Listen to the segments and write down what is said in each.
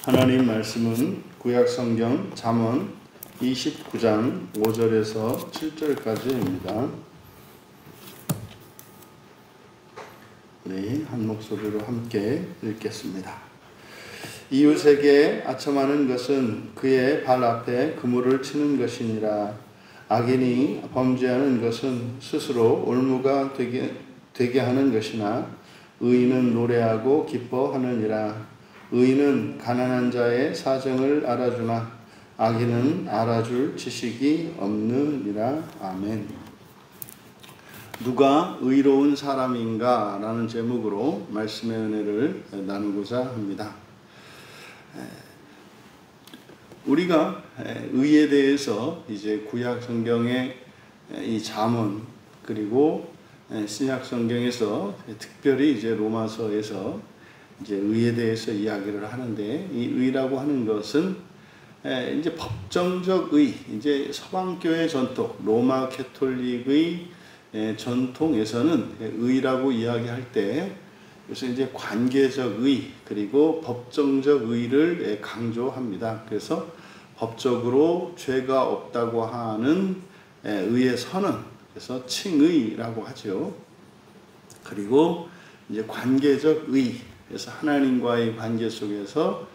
하나님 말씀은 구약성경 잠언 29장 5절에서 7절까지입니다. 우리 한 목소리로 함께 읽겠습니다. 이웃에게 아첨하는 것은 그의 발 앞에 그물을 치는 것이니라. 악인이 범죄하는 것은 스스로 올무가 되게 하는 것이나 의인은 노래하고 기뻐하느니라. 의인은 가난한 자의 사정을 알아주나 악인은 알아줄 지식이 없느니라. 아멘. 누가 의로운 사람인가? 라는 제목으로 말씀의 은혜를 나누고자 합니다. 우리가 의에 대해서 이제 구약 성경의 이 잠언 그리고 신약 성경에서 특별히 이제 로마서에서 이제 의에 대해서 이야기를 하는데, 이 의라고 하는 것은 이제 법정적 의, 이제 서방교회 전통, 로마 캐톨릭의 전통에서는 의라고 이야기할 때, 그래서 이제 관계적 의 그리고 법정적 의를 강조합니다. 그래서 법적으로 죄가 없다고 하는 의의 선언, 그래서 칭의라고 하죠. 그리고 이제 관계적 의, 그래서 하나님과의 관계 속에서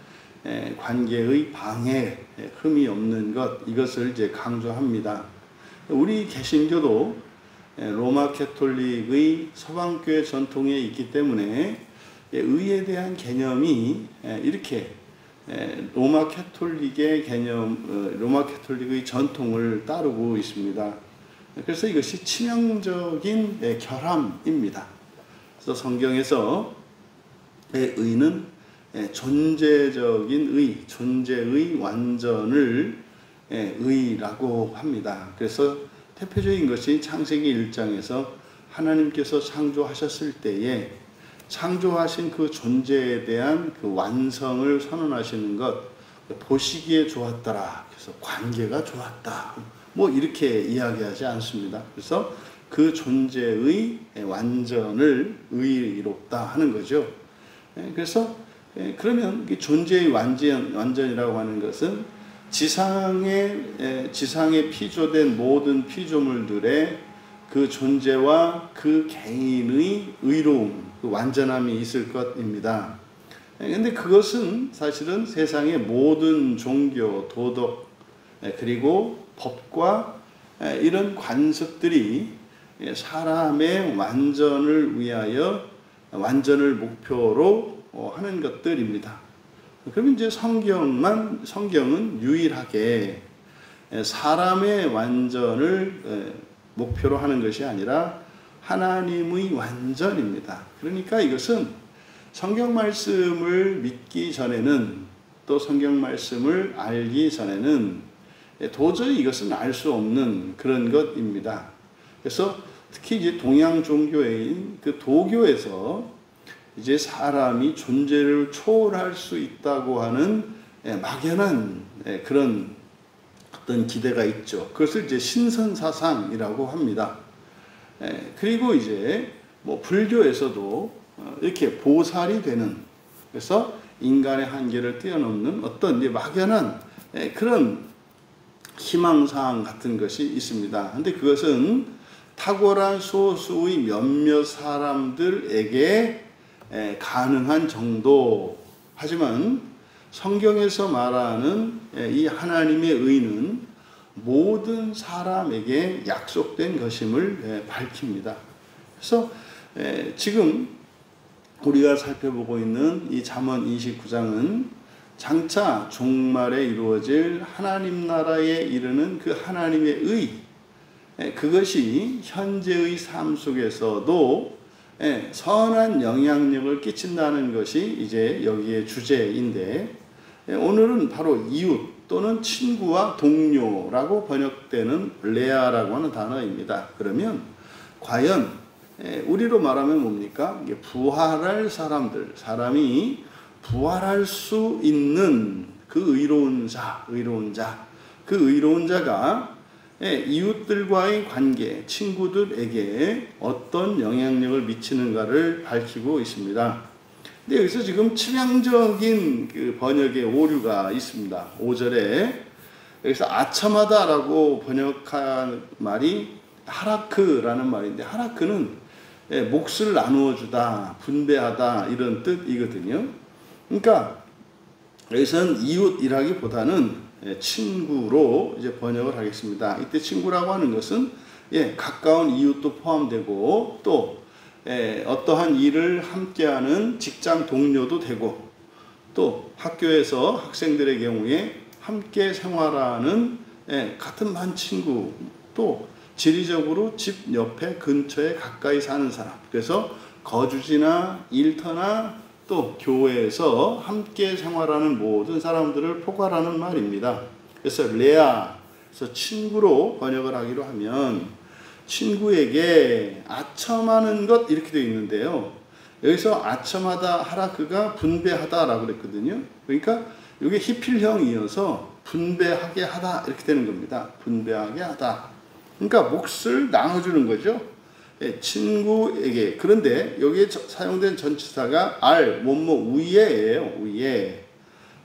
관계의 방해, 흠이 없는 것, 이것을 이제 강조합니다. 우리 개신교도 로마 캐톨릭의 서방교회 전통에 있기 때문에 의에 대한 개념이 이렇게 로마 캐톨릭의 개념, 로마 캐톨릭의 전통을 따르고 있습니다. 그래서 이것이 치명적인 결함입니다. 그래서 성경에서 의는 존재적인 의, 존재의 완전을 의라고 합니다. 그래서 대표적인 것이 창세기 1장에서 하나님께서 창조하셨을 때에 창조하신 그 존재에 대한 그 완성을 선언하시는 것, 보시기에 좋았더라. 그래서 관계가 좋았다. 뭐 이렇게 이야기하지 않습니다. 그래서 그 존재의 완전을 의롭다 하는 거죠. 그래서 그러면 존재의 완전이라고 하는 것은 지상에 피조된 모든 피조물들의 그 존재와 그 개인의 의로움, 그 완전함이 있을 것입니다. 그런데 그것은 사실은 세상의 모든 종교, 도덕, 그리고 법과 이런 관습들이 사람의 완전을 위하여 완전을 목표로 하는 것들입니다. 그럼 이제 성경은 유일하게 사람의 완전을 목표로 하는 것이 아니라 하나님의 완전입니다. 그러니까 이것은 성경 말씀을 믿기 전에는, 또 성경 말씀을 알기 전에는 도저히 이것은 알 수 없는 그런 것입니다. 그래서 특히 이제 동양 종교인 그 도교에서 이제 사람이 존재를 초월할 수 있다고 하는 막연한 그런 어떤 기대가 있죠. 그것을 이제 신선사상이라고 합니다. 그리고 이제 뭐 불교에서도 이렇게 보살이 되는, 그래서 인간의 한계를 뛰어넘는 어떤 이제 막연한 그런 희망사항 같은 것이 있습니다. 근데 그것은 탁월한 소수의 몇몇 사람들에게 가능한 정도. 하지만 성경에서 말하는 이 하나님의 의는 모든 사람에게 약속된 것임을 밝힙니다. 그래서 지금 우리가 살펴보고 있는 이 잠언 29장은 장차 종말에 이루어질 하나님 나라에 이르는 그 하나님의 의, 그것이 현재의 삶 속에서도 선한 영향력을 끼친다는 것이 이제 여기의 주제인데, 오늘은 바로 이웃 또는 친구와 동료라고 번역되는 레아라고 하는 단어입니다. 그러면 과연 우리로 말하면 뭡니까? 부활할 사람들, 사람이 부활할 수 있는 그 의로운 자, 그 의로운 자가 이웃들과의 관계, 친구들에게 어떤 영향력을 미치는가를 밝히고 있습니다. 근데 여기서 지금 치명적인 그 번역의 오류가 있습니다. 5절에 여기서 아첨하다라고 번역한 말이 하라크라는 말인데, 하라크는 몫을 나누어 주다, 분배하다 이런 뜻이거든요. 그러니까 여기서는 이웃이라기보다는 친구로 이제 번역을 하겠습니다. 이때 친구라고 하는 것은 가까운 이웃도 포함되고, 또 어떠한 일을 함께하는 직장 동료도 되고, 또 학교에서 학생들의 경우에 함께 생활하는 같은 반 친구, 또 지리적으로 집 옆에 근처에 가까이 사는 사람, 그래서 거주지나 일터나 또 교회에서 함께 생활하는 모든 사람들을 포괄하는 말입니다. 그래서 레아, 그래서 친구로 번역을 하기로 하면 친구에게 아첨하는 것 이렇게 되어 있는데요. 여기서 아첨하다 하라크가 분배하다라고 그랬거든요. 그러니까 이게 히필형이어서 분배하게 하다 이렇게 되는 겁니다. 분배하게 하다. 그러니까 몫을 나눠주는 거죠. 친구에게. 그런데 여기에 사용된 전치사가 위에예요. 위에.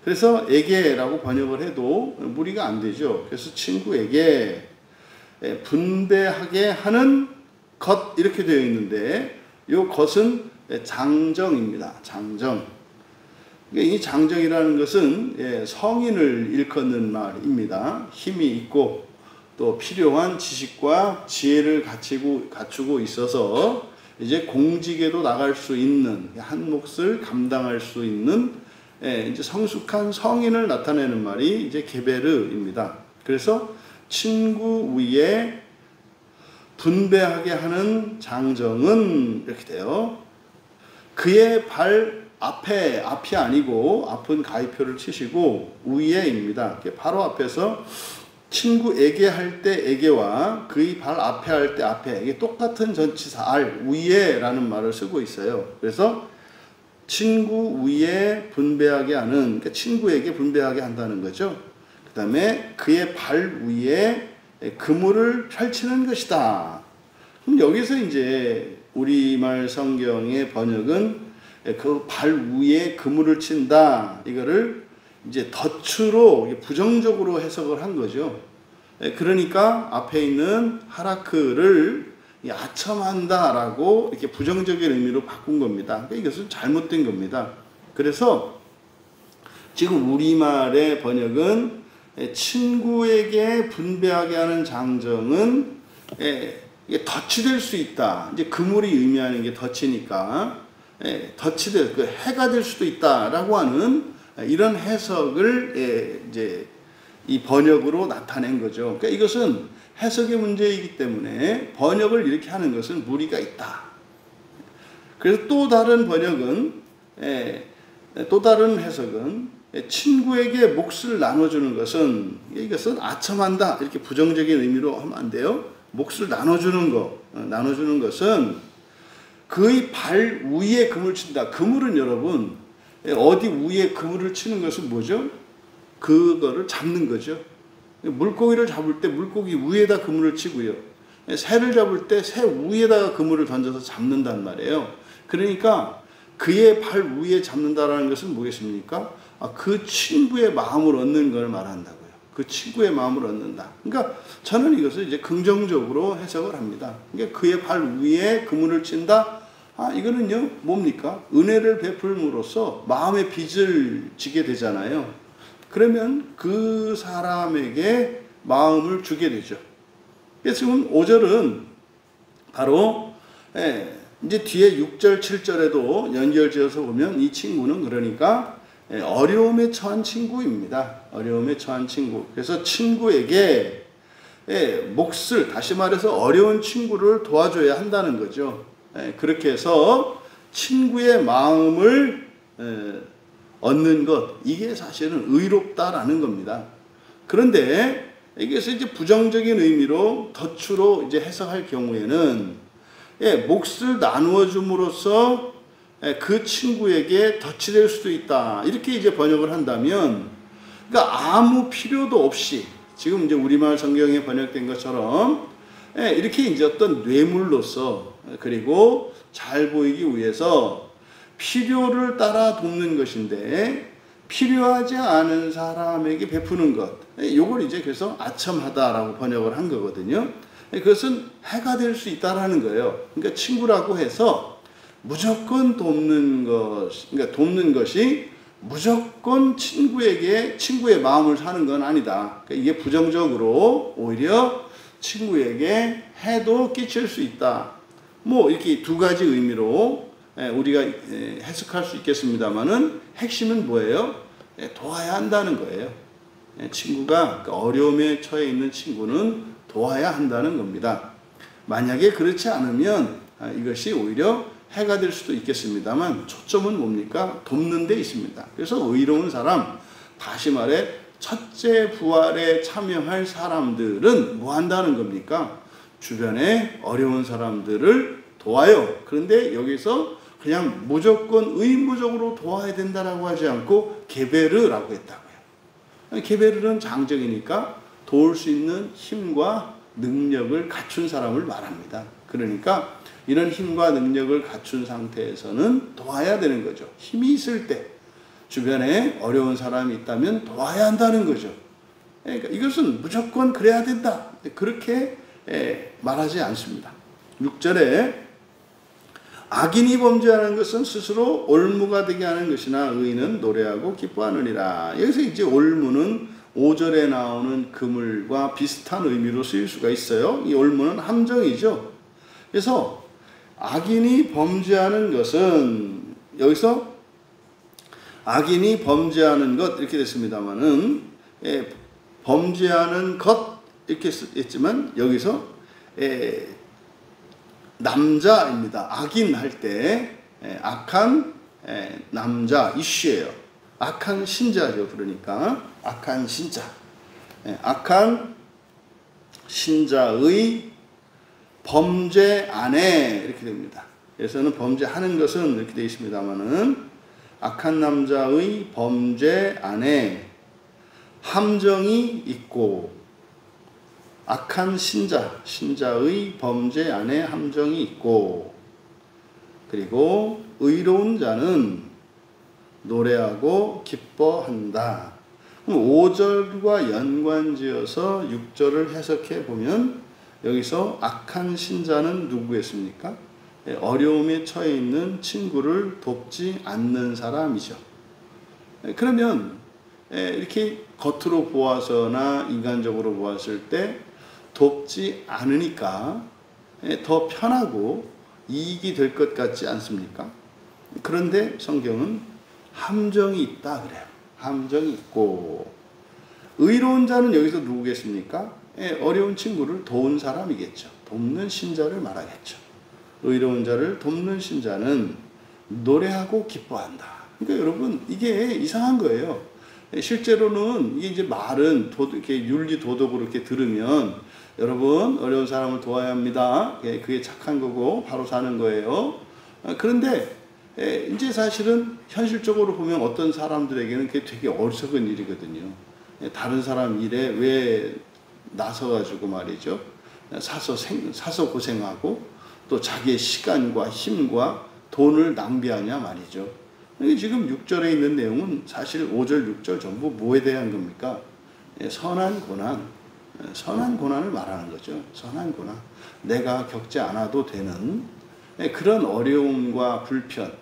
그래서 에게라고 번역을 해도 무리가 안 되죠. 그래서 친구에게 분배하게 하는 것 이렇게 되어 있는데, 이 것은 장정입니다. 장정. 이 장정이라는 것은 성인을 일컫는 말입니다. 힘이 있고 또 필요한 지식과 지혜를 갖추고 있어서 이제 공직에도 나갈 수 있는, 한 몫을 감당할 수 있는 이제 성숙한 성인을 나타내는 말이 이제 게베르입니다. 그래서 친구 위에 분배하게 하는 장정은 이렇게 돼요. 그의 발 앞이 아니고 앞은 가위표를 치시고 위에입니다. 바로 앞에서 친구에게 할 때 에게와 그의 발 앞에 할 때 앞에, 이게 똑같은 전치사 위에라는 말을 쓰고 있어요. 그래서 친구 위에 분배하게 하는, 그러니까 친구에게 분배하게 한다는 거죠. 그 다음에 그의 발 위에 그물을 펼치는 것이다. 그럼 여기서 이제 우리말 성경의 번역은 그 발 위에 그물을 친다, 이거를 이제 덫으로 부정적으로 해석을 한 거죠. 그러니까 앞에 있는 하라크를 아첨한다라고 이렇게 부정적인 의미로 바꾼 겁니다. 그러니까 이것은 잘못된 겁니다. 그래서 지금 우리말의 번역은 친구에게 분배하게 하는 장정은 덫이 될 수 있다. 이제 그물이 의미하는 게 덫이니까 덫이 될, 그 해가 될 수도 있다라고 하는 이런 해석을 이제 이 번역으로 나타낸 거죠. 그러니까 이것은 해석의 문제이기 때문에 번역을 이렇게 하는 것은 무리가 있다. 그래서 또 다른 번역은, 또 다른 해석은 친구에게 몫을 나눠주는 것은, 이것은 아첨한다 이렇게 부정적인 의미로 하면 안 돼요. 몫을 나눠주는 것은 그의 발 위에 그물을 친다. 그물은 여러분 어디 위에 그물을 치는 것은 뭐죠? 그거를 잡는 거죠. 물고기를 잡을 때 물고기 위에다 그물을 치고요. 새를 잡을 때 새 위에다가 그물을 던져서 잡는단 말이에요. 그러니까 그의 발 위에 잡는다라는 것은 뭐겠습니까? 그 친구의 마음을 얻는 걸 말한다고요. 그 친구의 마음을 얻는다. 그러니까 저는 이것을 이제 긍정적으로 해석을 합니다. 그러니까 그의 발 위에 그물을 친다. 이거는요, 뭡니까? 은혜를 베풀므로써 마음의 빚을 지게 되잖아요. 그러면 그 사람에게 마음을 주게 되죠. 그래서 지금 5절은 바로, 이제 뒤에 6절, 7절에도 연결지어서 보면 이 친구는 그러니까 어려움에 처한 친구입니다. 어려움에 처한 친구. 그래서 친구에게 몫을, 다시 말해서 어려운 친구를 도와줘야 한다는 거죠. 그렇게 해서 친구의 마음을 얻는 것, 이게 사실은 의롭다라는 겁니다. 그런데 이것을 이제 부정적인 의미로 덫으로 이제 해석할 경우에는 몫을 나누어 줌으로써 그 친구에게 덫이 될 수도 있다. 이렇게 이제 번역을 한다면, 그러니까 아무 필요도 없이 지금 이제 우리말 성경에 번역된 것처럼 이렇게 이제 어떤 뇌물로서, 그리고 잘 보이기 위해서 필요를 따라 돕는 것인데 필요하지 않은 사람에게 베푸는 것. 요걸 이제 그래서 아첨하다라고 번역을 한 거거든요. 그것은 해가 될 수 있다라는 거예요. 그러니까 친구라고 해서 무조건 돕는 것, 그러니까 돕는 것이 무조건 친구의 마음을 사는 건 아니다. 그러니까 이게 부정적으로 오히려 친구에게 해도 끼칠 수 있다. 뭐 이렇게 두 가지 의미로 우리가 해석할 수 있겠습니다만은 핵심은 뭐예요? 도와야 한다는 거예요. 친구가 어려움에 처해 있는 친구는 도와야 한다는 겁니다. 만약에 그렇지 않으면 이것이 오히려 해가 될 수도 있겠습니다만 초점은 뭡니까? 돕는 데 있습니다. 그래서 의로운 사람, 다시 말해 첫째 부활에 참여할 사람들은 뭐 한다는 겁니까? 주변에 어려운 사람들을 도와요. 그런데 여기서 그냥 무조건 의무적으로 도와야 된다라고 하지 않고 게베르라고 했다고요. 게베르는 장적이니까 도울 수 있는 힘과 능력을 갖춘 사람을 말합니다. 그러니까 이런 힘과 능력을 갖춘 상태에서는 도와야 되는 거죠. 힘이 있을 때 주변에 어려운 사람이 있다면 도와야 한다는 거죠. 그러니까 이것은 무조건 그래야 된다. 그렇게 말하지 않습니다. 6절에 악인이 범죄하는 것은 스스로 올무가 되게 하는 것이나 의인은 노래하고 기뻐하느니라. 여기서 이제 올무는 5절에 나오는 그물과 비슷한 의미로 쓰일 수가 있어요. 이 올무는 함정이죠. 그래서 악인이 범죄하는 것은 여기서 악인이 범죄하는 것 이렇게 됐습니다만은 범죄하는 것 이렇게 했지만 여기서 남자입니다. 악인 할 때 악한 남자 이슈예요. 악한 신자죠. 그러니까 악한 신자, 악한 신자의 범죄 안에 이렇게 됩니다. 그래서는 범죄하는 것은 이렇게 되어 있습니다만은 악한 남자의 범죄 안에 함정이 있고 악한 신자의 범죄 안에 함정이 있고 그리고 의로운 자는 노래하고 기뻐한다. 5절과 연관지어서 6절을 해석해 보면 여기서 악한 신자는 누구겠습니까? 어려움에 처해 있는 친구를 돕지 않는 사람이죠. 그러면 이렇게 겉으로 보아서나 인간적으로 보았을 때 돕지 않으니까 더 편하고 이익이 될 것 같지 않습니까? 그런데 성경은 함정이 있다 그래요. 함정이 있고 의로운 자는 여기서 누구겠습니까? 어려운 친구를 도운 사람이겠죠. 돕는 신자를 말하겠죠. 의로운 자를 돕는 신자는 노래하고 기뻐한다. 그러니까 여러분 이게 이상한 거예요. 실제로는 이게 이제 말은 이렇게 윤리 도덕으로 이렇게 들으면 여러분 어려운 사람을 도와야 합니다. 그게 착한 거고 바로 사는 거예요. 그런데 이제 사실은 현실적으로 보면 어떤 사람들에게는 그게 되게 어리석은 일이거든요. 다른 사람 일에 왜 나서가지고 말이죠. 사서 고생하고 또 자기의 시간과 힘과 돈을 낭비하냐 말이죠. 지금 6절에 있는 내용은 사실 5절, 6절 전부 뭐에 대한 겁니까? 선한 고난을 말하는 거죠. 선한 고난. 내가 겪지 않아도 되는 그런 어려움과 불편,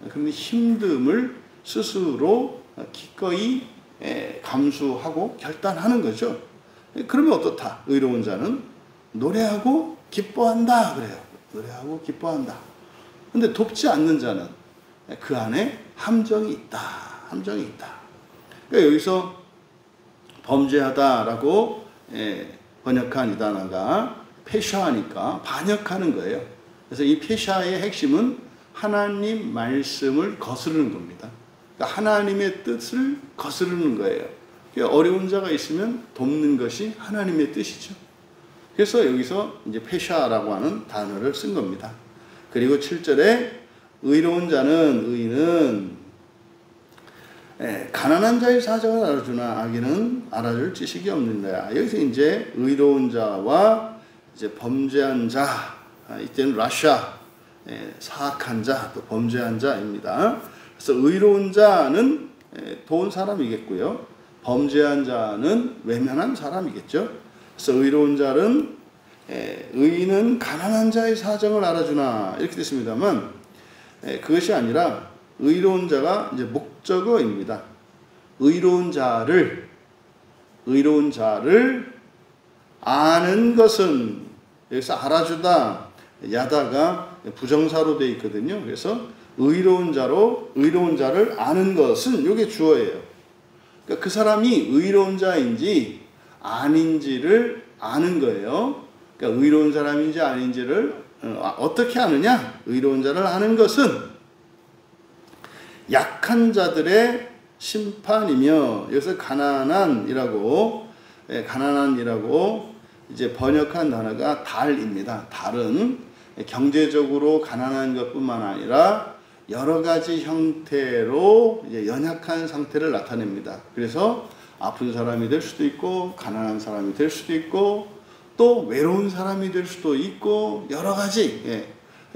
그런 힘듦을 스스로 기꺼이 감수하고 결단하는 거죠. 그러면 어떻다? 의로운 자는 노래하고 기뻐한다 그래요. 노래하고 기뻐한다. 근데 돕지 않는 자는 그 안에 함정이 있다. 함정이 있다. 그러니까 여기서 범죄하다라고 번역한 이 단어가 페샤니까 반역하는 거예요. 그래서 이 페샤의 핵심은 하나님 말씀을 거스르는 겁니다. 그러니까 하나님의 뜻을 거스르는 거예요. 그러니까 어려운 자가 있으면 돕는 것이 하나님의 뜻이죠. 그래서 여기서 이제 페샤라고 하는 단어를 쓴 겁니다. 그리고 7절에 의로운 자는 의인은 가난한 자의 사정을 알아주나 악인은 알아줄 지식이 없는다. 여기서 이제 의로운 자와 이제 범죄한 자, 이때는 라샤 사악한 자, 또 범죄한 자입니다. 그래서 의로운 자는 도운 사람이겠고요. 범죄한 자는 외면한 사람이겠죠. 그래서 의로운 자는 의인은 가난한 자의 사정을 알아주나 이렇게 됐습니다만 그것이 아니라 의로운 자가 이제 목적어입니다. 의로운 자를 아는 것은 여기서 알아주다 야다가 부정사로 되어 있거든요. 그래서 의로운 자를 아는 것은 이게 주어예요. 그러니까 그 사람이 의로운 자인지 아닌지를 아는 거예요. 그러니까 의로운 사람인지 아닌지를 어떻게 아느냐? 의로운 자를 아는 것은 약한 자들의 심판이며, 여기서 가난한이라고 이제 번역한 단어가 달입니다. 달은 경제적으로 가난한 것뿐만 아니라 여러 가지 형태로 이제 연약한 상태를 나타냅니다. 그래서 아픈 사람이 될 수도 있고, 가난한 사람이 될 수도 있고, 또 외로운 사람이 될 수도 있고, 여러 가지,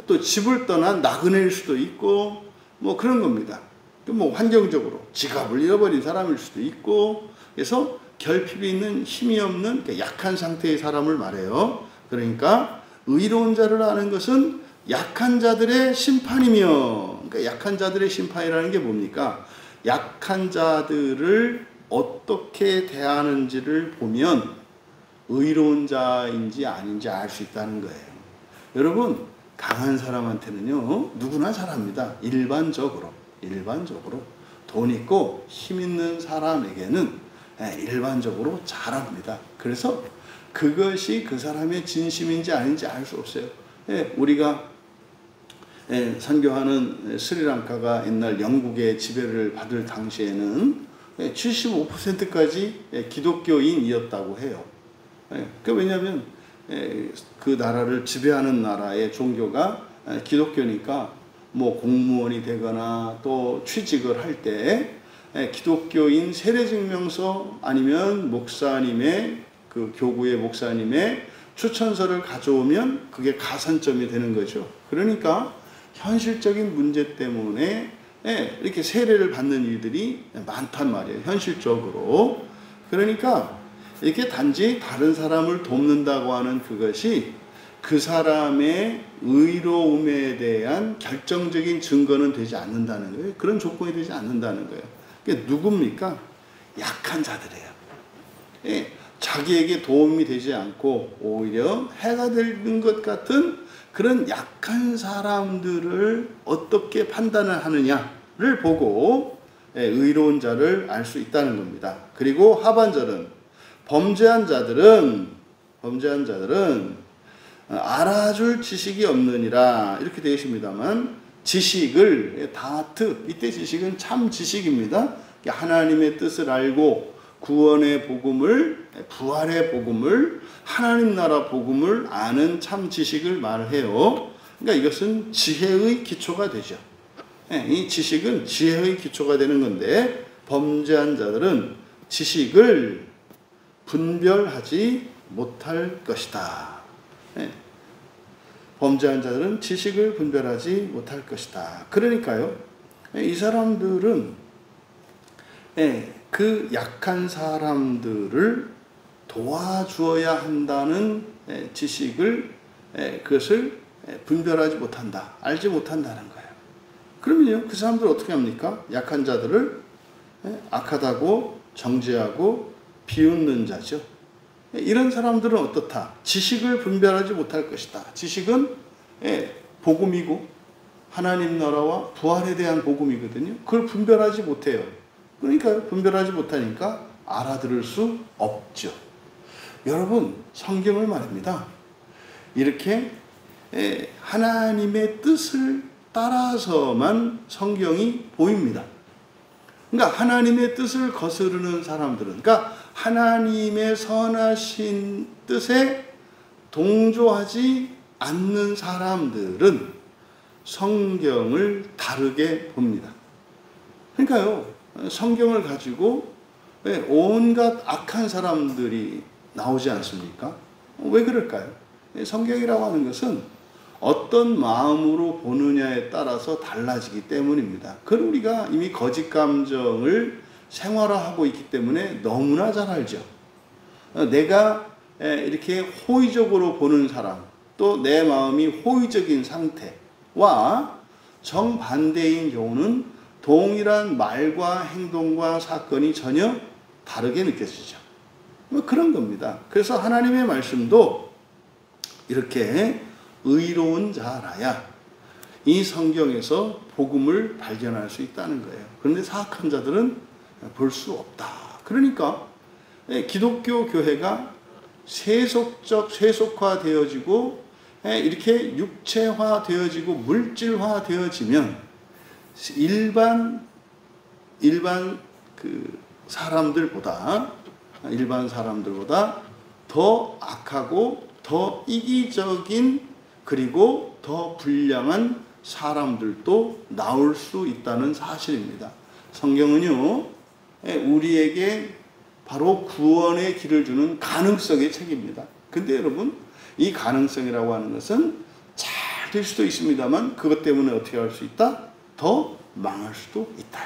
또 집을 떠난 나그네일 수도 있고, 뭐 그런 겁니다. 뭐 환경적으로 지갑을 잃어버린 사람일 수도 있고, 그래서 결핍이 있는 힘이 없는 약한 상태의 사람을 말해요. 그러니까 의로운 자를 아는 것은 약한 자들의 심판이며, 그러니까 약한 자들의 심판이라는 게 뭡니까? 약한 자들을 어떻게 대하는지를 보면 의로운 자인지 아닌지 알 수 있다는 거예요. 여러분, 강한 사람한테는요 누구나 잘합니다. 일반적으로 돈 있고 힘 있는 사람에게는 일반적으로 잘합니다. 그래서 그것이 그 사람의 진심인지 아닌지 알 수 없어요. 우리가 선교하는 스리랑카가 옛날 영국의 지배를 받을 당시에는 75%까지 기독교인이었다고 해요. 왜냐하면 그 나라를 지배하는 나라의 종교가 기독교니까 뭐 공무원이 되거나 또 취직을 할 때 기독교인 세례증명서 아니면 목사님의 그 교구의 목사님의 추천서를 가져오면 그게 가산점이 되는 거죠. 그러니까 현실적인 문제 때문에 이렇게 세례를 받는 이들이 많단 말이에요. 현실적으로. 그러니까 이렇게 단지 다른 사람을 돕는다고 하는 그것이 그 사람의 의로움에 대한 결정적인 증거는 되지 않는다는 거예요. 그런 조건이 되지 않는다는 거예요. 그게 누굽니까? 약한 자들이에요. 자기에게 도움이 되지 않고 오히려 해가 되는 것 같은 그런 약한 사람들을 어떻게 판단을 하느냐를 보고 의로운 자를 알 수 있다는 겁니다. 그리고 하반절은 범죄한 자들은 알아줄 지식이 없느니라 이렇게 되어 있습니다만, 지식을 다트, 이때 지식은 참 지식입니다. 하나님의 뜻을 알고 구원의 복음을, 부활의 복음을, 하나님 나라 복음을 아는 참 지식을 말해요. 그러니까 이것은 지혜의 기초가 되죠. 이 지식은 지혜의 기초가 되는 건데, 범죄한 자들은 지식을 분별하지 못할 것이다. 범죄한 자들은 지식을 분별하지 못할 것이다. 그러니까요, 이 사람들은 그 약한 사람들을 도와주어야 한다는 지식을, 그것을 분별하지 못한다, 알지 못한다는 거예요. 그러면요, 그 사람들 어떻게 합니까? 약한 자들을 악하다고 정죄하고 비웃는 자죠. 이런 사람들은 어떻다? 지식을 분별하지 못할 것이다. 지식은 복음이고 하나님 나라와 부활에 대한 복음이거든요. 그걸 분별하지 못해요. 그러니까 분별하지 못하니까 알아들을 수 없죠. 여러분, 성경을 말입니다. 이렇게 하나님의 뜻을 따라서만 성경이 보입니다. 그러니까 하나님의 뜻을 거스르는 사람들은, 그러니까 하나님의 선하신 뜻에 동조하지 않는 사람들은 성경을 다르게 봅니다. 그러니까요, 성경을 가지고 온갖 악한 사람들이 나오지 않습니까? 왜 그럴까요? 성경이라고 하는 것은 어떤 마음으로 보느냐에 따라서 달라지기 때문입니다. 그걸 우리가 이미 거짓 감정을 생활화하고 있기 때문에 너무나 잘 알죠. 내가 이렇게 호의적으로 보는 사람, 또 내 마음이 호의적인 상태와 정반대인 경우는 동일한 말과 행동과 사건이 전혀 다르게 느껴지죠. 뭐 그런 겁니다. 그래서 하나님의 말씀도 이렇게 의로운 자라야 이 성경에서 복음을 발견할 수 있다는 거예요. 그런데 사악한 자들은 볼 수 없다. 그러니까 기독교 교회가 세속화되어지고 이렇게 육체화되어지고 물질화되어지면 일반 그 사람들보다 더 악하고 더 이기적인 그리고 더 불량한 사람들도 나올 수 있다는 사실입니다. 성경은요, 우리에게 바로 구원의 길을 주는 가능성의 책입니다. 근데 여러분, 이 가능성이라고 하는 것은 잘 될 수도 있습니다만 그것 때문에 어떻게 할 수 있다? 더 망할 수도 있다.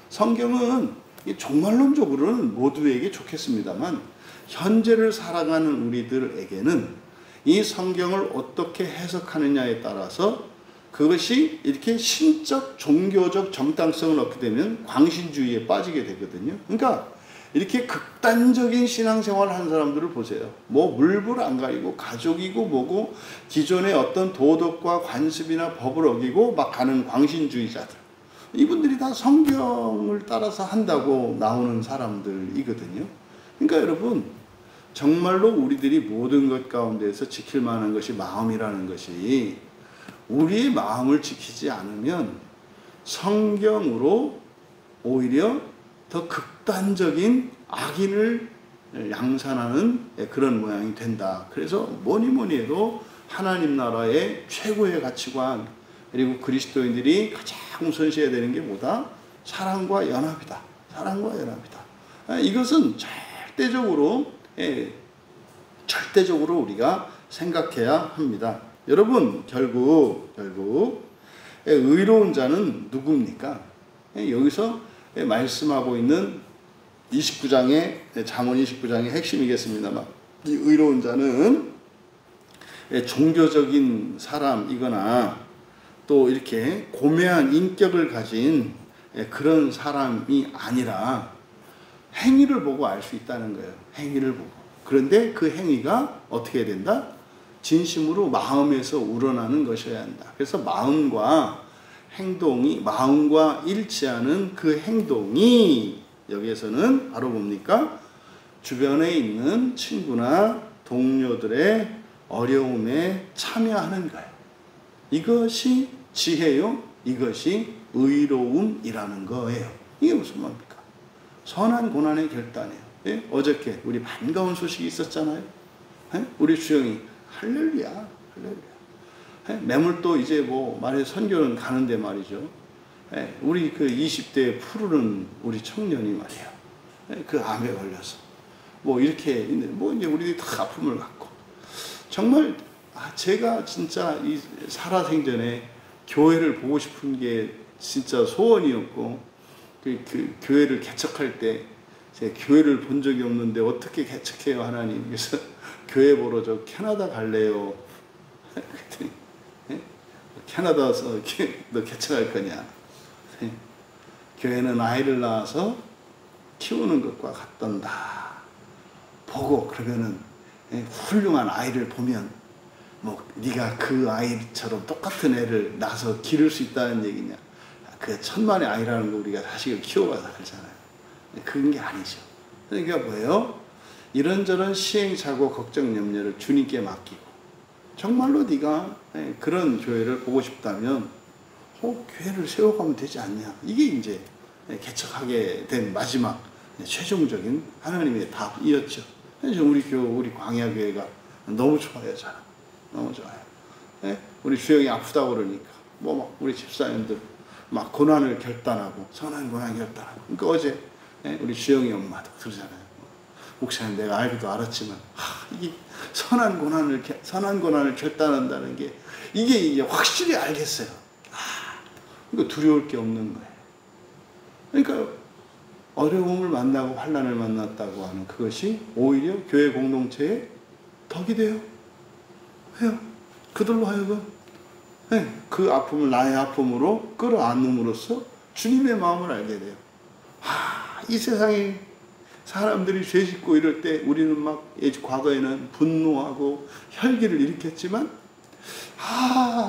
성경은 종말론적으로는 모두에게 좋겠습니다만 현재를 살아가는 우리들에게는 이 성경을 어떻게 해석하느냐에 따라서 그것이 이렇게 신적, 종교적 정당성을 얻게 되면 광신주의에 빠지게 되거든요. 그러니까 이렇게 극단적인 신앙생활을 하는 사람들을 보세요. 뭐 물불 안 가리고 가족이고 뭐고 기존의 어떤 도덕과 관습이나 법을 어기고 막 가는 광신주의자들. 이분들이 다 성경을 따라서 한다고 나오는 사람들이거든요. 그러니까 여러분, 정말로 우리들이 모든 것 가운데서 지킬 만한 것이 마음이라는 것이 우리의 마음을 지키지 않으면 성경으로 오히려 더 극단적인 악인을 양산하는 그런 모양이 된다. 그래서 뭐니 해도 하나님 나라의 최고의 가치관 그리고 그리스도인들이 가장 우선시해야 되는 게 뭐다? 사랑과 연합이다. 사랑과 연합이다. 이것은 절대적으로 우리가 생각해야 합니다. 여러분, 결국 의로운 자는 누굽니까? 여기서 말씀하고 있는 29장의 잠언 29장의 핵심이겠습니다만, 이 의로운 자는 종교적인 사람이거나 또 이렇게 고매한 인격을 가진 그런 사람이 아니라 행위를 보고 알 수 있다는 거예요. 행위를 보고. 그런데 그 행위가 어떻게 된다? 진심으로 마음에서 우러나는 것이어야 한다. 그래서 마음과 일치하는 그 행동이 여기에서는 바로 뭡니까? 주변에 있는 친구나 동료들의 어려움에 참여하는 거예요. 이것이 지혜요. 이것이 의로움이라는 거예요. 이게 무슨 말입니까? 선한 고난의 결단이에요. 예? 어저께 우리 반가운 소식이 있었잖아요. 예? 우리 주영이 할렐루야. 매물도 이제 뭐 말해 선교는 가는데 말이죠. 우리 그 20대 푸르른 우리 청년이 말이에요. 그 암에 걸려서 뭐 이렇게 뭐 이제 우리들이 다 아픔을 갖고 정말 제가 진짜 이 살아생전에 교회를 보고 싶은 게 진짜 소원이었고 그 교회를 개척할 때 제가 교회를 본 적이 없는데 어떻게 개척해요 하나님. 그래서 교회 보러 저 캐나다 갈래요. 그랬더니 캐나다에서 너 개척할 거냐? 교회는 아이를 낳아서 키우는 것과 같단다. 보고 그러면은 훌륭한 아이를 보면 뭐 네가 그 아이처럼 똑같은 애를 낳아서 기를 수 있다는 얘기냐? 그 천만의 아이라는 거 우리가 자식을 키워봐서 그러잖아요. 그런 게 아니죠. 그러니까 뭐예요? 이런저런 시행착오, 걱정, 염려를 주님께 맡기고 정말로 네가 그런 교회를 보고 싶다면 교회를 세워가면 되지 않냐. 이게 이제 개척하게 된 마지막 최종적인 하나님의 답이었죠. 우리 광야교회가 너무 좋아요. 저는 너무 좋아요. 우리 주영이 아프다고 그러니까 막 우리 집사님들 막 고난을 결단하고 선한 고난 결단하고. 그러니까 어제 우리 주영이 엄마도 그러잖아요. 목사님 내가 알기도 알았지만 이게 선한 고난을 결단한다는 게 이게 확실히 알겠어요. 이거 두려울 게 없는 거예요. 그러니까 어려움을 만나고 환난을 만났다고 하는 그것이 오히려 교회 공동체의 덕이 돼요. 왜요? 그들로 하여금 그 아픔을 나의 아픔으로 끌어안음으로써 주님의 마음을 알게 돼요. 이 세상에 사람들이 죄 짓고 이럴 때 우리는 막 과거에는 분노하고 혈기를 일으켰지만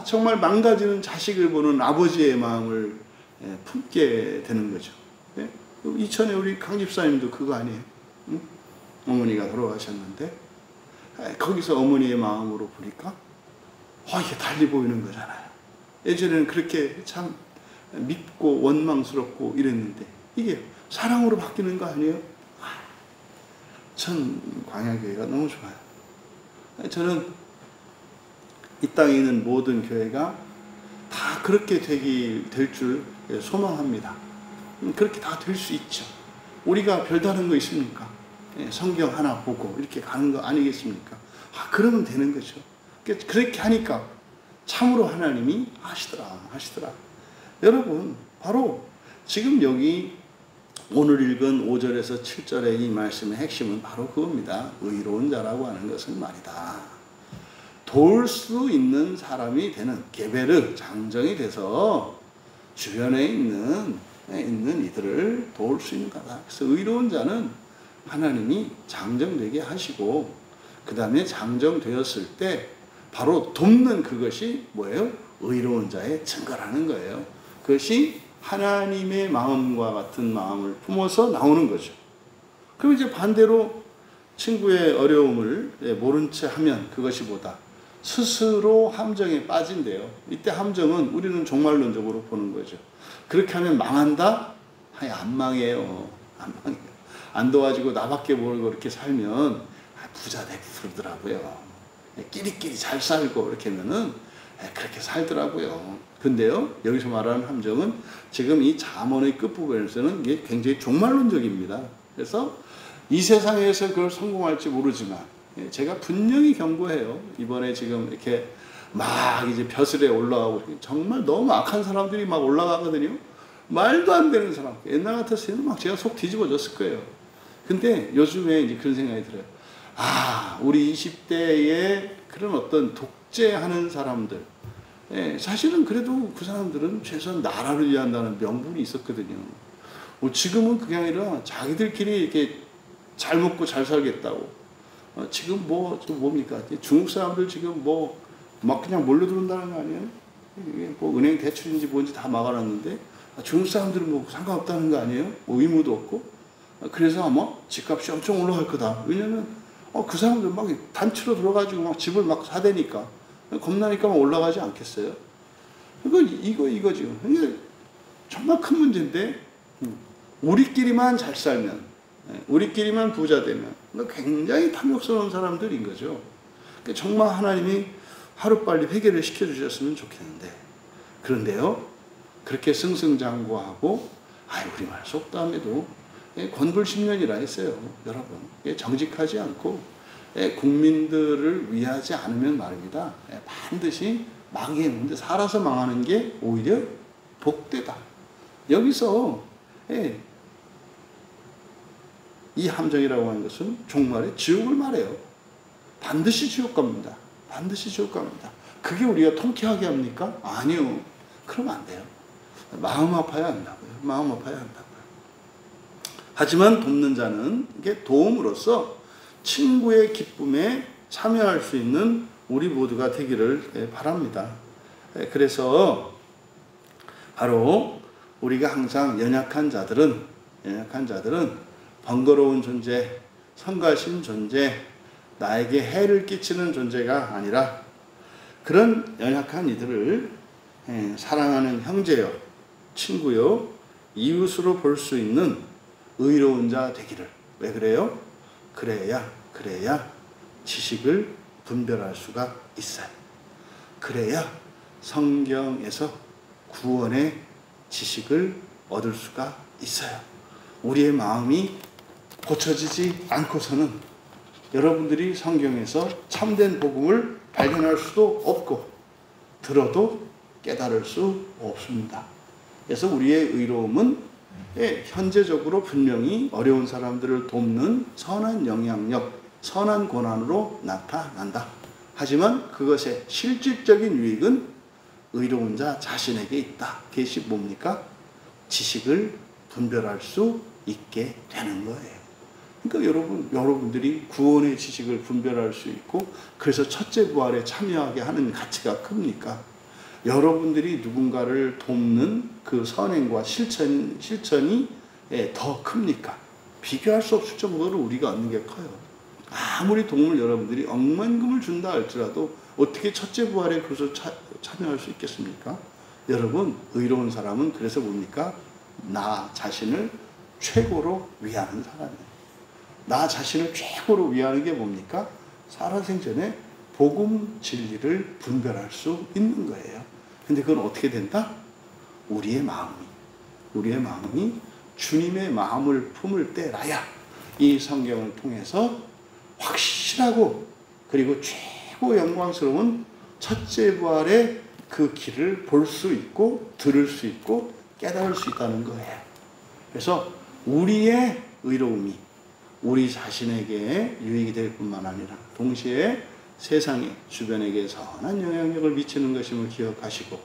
정말 망가지는 자식을 보는 아버지의 마음을 품게 되는 거죠. 이천에 우리 강 집사님도 그거 아니에요? 응? 어머니가 돌아가셨는데 거기서 어머니의 마음으로 보니까 이게 달리 보이는 거잖아요. 예전에는 그렇게 참 밉고 원망스럽고 이랬는데 이게 사랑으로 바뀌는 거 아니에요? 전 광야교회가 너무 좋아요. 저는 이 땅에 있는 모든 교회가 다 그렇게 될 줄 소망합니다. 그렇게 다 될 수 있죠. 우리가 별다른 거 있습니까? 성경 하나 보고 이렇게 가는 거 아니겠습니까? 그러면 되는 거죠. 그렇게 하니까 참으로 하나님이 하시더라. 여러분, 바로 지금 여기 오늘 읽은 5절에서 7절의 이 말씀의 핵심은 바로 그겁니다. 의로운 자라고 하는 것은 말이다. 도울 수 있는 사람이 되는 게베르, 장정이 돼서 주변에 있는 이들을 도울 수 있는 거다. 그래서 의로운 자는 하나님이 장정되게 하시고 그 다음에 장정되었을 때 바로 돕는 그것이 뭐예요? 의로운 자의 증거라는 거예요. 그것이 하나님의 마음과 같은 마음을 품어서 나오는 거죠. 그럼 이제 반대로 친구의 어려움을 모른 채 하면 그것이 뭐다? 스스로 함정에 빠진대요. 이때 함정은 우리는 종말론적으로 보는 거죠. 그렇게 하면 망한다? 안 망해요. 안 도와주고 나밖에 모르고 그렇게 살면 부자 되고 그러더라고요. 끼리끼리 잘 살고 이렇게 하면은 그렇게 살더라고요. 근데요, 여기서 말하는 함정은 지금 이 잠언의 끝부분에서는 이게 굉장히 종말론적입니다. 그래서 이 세상에서 그걸 성공할지 모르지만 제가 분명히 경고해요. 이번에 지금 이렇게 막 이제 벼슬에 올라가고 정말 너무 악한 사람들이 막 올라가거든요. 말도 안 되는 사람. 옛날 같았으면 막 제가 속 뒤집어졌을 거예요. 근데 요즘에 이제 그런 생각이 들어요. 우리 20대에 그런 어떤 독재하는 사람들. 사실은 그래도 그 사람들은 최소한 나라를 위한다는 명분이 있었거든요. 지금은 그게 아니라 자기들끼리 이렇게 잘 먹고 잘 살겠다고. 지금 뭡니까? 중국 사람들 지금 막 그냥 몰려 들어온다는 거 아니에요? 은행 대출인지 뭔지 다 막아놨는데, 중국 사람들은 상관없다는 거 아니에요? 의무도 없고. 그래서 아마 집값이 엄청 올라갈 거다. 왜냐면, 그 사람들 막 단추로 들어가지고 막 집을 막 사대니까. 겁나니까 막 올라가지 않겠어요? 이거 지금. 이게 정말 큰 문제인데, 우리끼리만 잘 살면, 우리끼리만 부자 되면, 굉장히 탐욕스러운 사람들인 거죠. 정말 하나님이 하루빨리 회개를 시켜주셨으면 좋겠는데, 그런데요, 그렇게 승승장구하고, 우리말 속담에도 권불 10년이라 했어요. 여러분, 정직하지 않고 국민들을 위하지 않으면 말입니다. 반드시 망했는데 살아서 망하는 게 오히려 복되다. 여기서 이 함정이라고 하는 것은 종말의 지옥을 말해요. 반드시 지옥 갑니다. 반드시 지옥 갑니다. 그게 우리가 통쾌하게 합니까? 아니요. 그러면 안 돼요. 마음 아파야 한다고요. 마음 아파야 한다고요. 하지만 돕는 자는 이게 도움으로써 친구의 기쁨에 참여할 수 있는 우리 모두가 되기를 바랍니다. 그래서 바로 우리가 항상 연약한 자들은 번거로운 존재, 성가신 존재, 나에게 해를 끼치는 존재가 아니라 그런 연약한 이들을 사랑하는 형제요, 친구요, 이웃으로 볼 수 있는 의로운 자 되기를. 왜 그래요? 그래야 지식을 분별할 수가 있어요. 그래야 성경에서 구원의 지식을 얻을 수가 있어요. 우리의 마음이 고쳐지지 않고서는 여러분들이 성경에서 참된 복음을 발견할 수도 없고 들어도 깨달을 수 없습니다. 그래서 우리의 의로움은 현재적으로 분명히 어려운 사람들을 돕는 선한 영향력, 선한 권한으로 나타난다. 하지만 그것의 실질적인 유익은 의로운 자 자신에게 있다. 그것이 뭡니까? 지식을 분별할 수 있게 되는 거예요. 그러니까 여러분들이 구원의 지식을 분별할 수 있고 그래서 첫째 부활에 참여하게 하는 가치가 큽니까? 여러분들이 누군가를 돕는 그 선행과 실천이 더 큽니까? 비교할 수 없을 정도로 우리가 얻는 게 커요. 아무리 동물 여러분들이 억만금을 준다 할지라도 어떻게 첫째 부활에 그것을 참여할 수 있겠습니까? 여러분, 의로운 사람은 그래서 뭡니까? 나 자신을 최고로 위하는 사람이에요. 나 자신을 최고로 위하는 게 뭡니까? 살아생전에 복음 진리를 분별할 수 있는 거예요. 근데 그건 어떻게 된다? 우리의 마음이 주님의 마음을 품을 때라야 이 성경을 통해서 확실하고 그리고 최고 영광스러운 첫째 부활의 그 길을 볼 수 있고 들을 수 있고 깨달을 수 있다는 거예요. 그래서 우리의 의로움이 우리 자신에게 유익이 될 뿐만 아니라 동시에 세상에 주변에게 선한 영향력을 미치는 것임을 기억하시고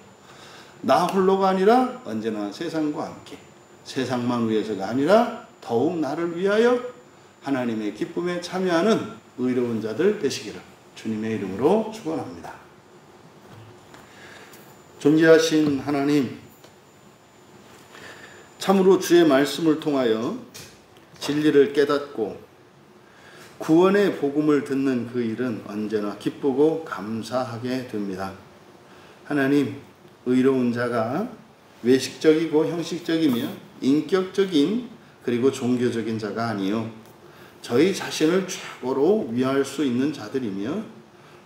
나 홀로가 아니라 언제나 세상과 함께 세상만 위해서가 아니라 더욱 나를 위하여 하나님의 기쁨에 참여하는 의로운 자들 되시기를 주님의 이름으로 축원합니다. 존귀하신 하나님, 참으로 주의 말씀을 통하여 진리를 깨닫고 구원의 복음을 듣는 그 일은 언제나 기쁘고 감사하게 됩니다. 하나님, 의로운 자가 외식적이고 형식적이며 인격적인 그리고 종교적인 자가 아니요 저희 자신을 최고로 위할 수 있는 자들이며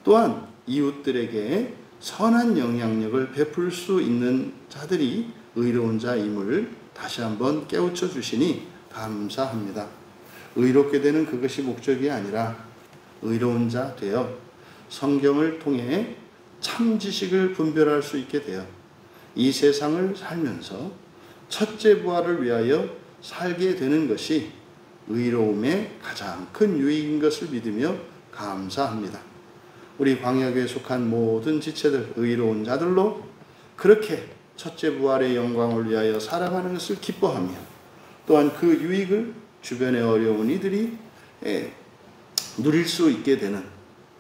또한 이웃들에게 선한 영향력을 베풀 수 있는 자들이 의로운 자임을 다시 한번 깨우쳐 주시니 감사합니다. 의롭게 되는 그것이 목적이 아니라 의로운 자 되어 성경을 통해 참 지식을 분별할 수 있게 되어 이 세상을 살면서 첫째 부활을 위하여 살게 되는 것이 의로움의 가장 큰 유익인 것을 믿으며 감사합니다. 우리 광야교회에 속한 모든 지체들 의로운 자들로 그렇게 첫째 부활의 영광을 위하여 살아가는 것을 기뻐하며 또한 그 유익을 주변의 어려운 이들이 누릴 수 있게 되는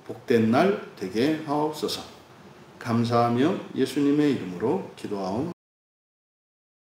복된 날 되게 하옵소서. 감사하며 예수님의 이름으로 기도하옵나이다.